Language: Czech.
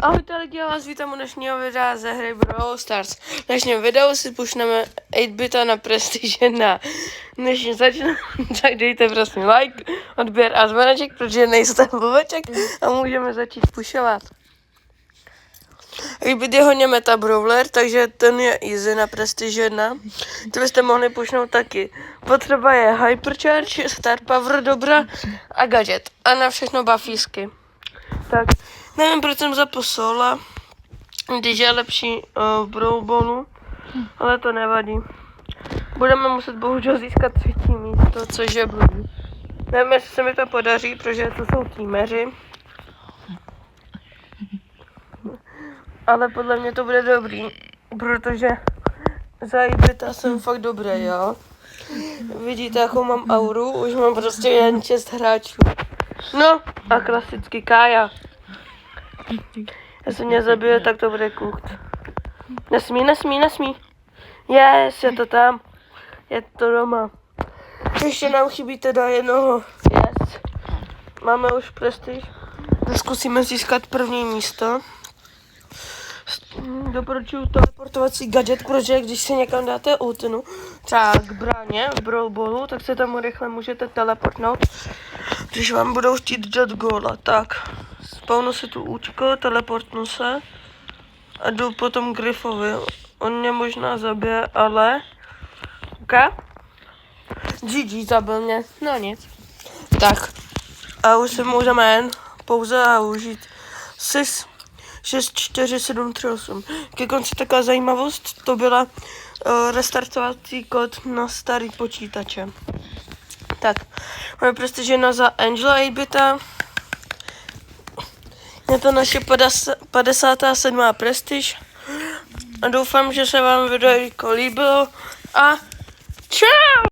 Ahojte lidi, já vás vítám u dnešního videa ze hry Brawl Stars. V dnešním videu si pušneme 8-bita na Prestige na. Než začneme, tak dejte prosím like, odběr a zvoneček, protože nejste blbeček a můžeme začít pušovat. 8-bit je hodně meta brawler, takže ten je easy na Prestige 1. To byste mohli pušnout taky. Potřeba je Hypercharge, Star Power, Dobra a Gadget. A na všechno buffísky. Tak, nevím, proč jsem zapl Sola, když je lepší v Brawl Ballu, ale to nevadí. Budeme muset bohužel získat 3. místo, což je blbý. Nevím, jestli se mi to podaří, protože to jsou týmeři. Ale podle mě to bude dobrý, protože za 8-bita jsem fakt dobrý, jo. Vidíte, jakou mám auru, už mám prostě jen 6 hráčů. No a klasicky Kája. Jestli mě zabije, tak to bude kucht. Nesmí. Yes, je to tam. Je to doma. Ještě nám chybí teda jednoho. Yes. Máme už prestiž. Zkusíme získat 1. místo. Doporučuji teleportovací gadget, protože když si někam dáte ultinu, třeba k bráně v Brawl Ballu, tak se tam rychle můžete teleportnout, když vám budou chtít dát góla. Tak, spawnu si tu účko, teleportnu se a jdu potom Griffovi. On mě možná zabije, ale... OK? GG zabil mě, no nic. Tak, a už si můžeme jen pouze a užít 6, 4, 7, 3, 8. Ke konci taková zajímavost, to byla restartovací kód na starý počítače. Tak, máme Prestige za Angela 8-bita. Je to naše 57. Prestige. A doufám, že se vám video líbilo. A čau!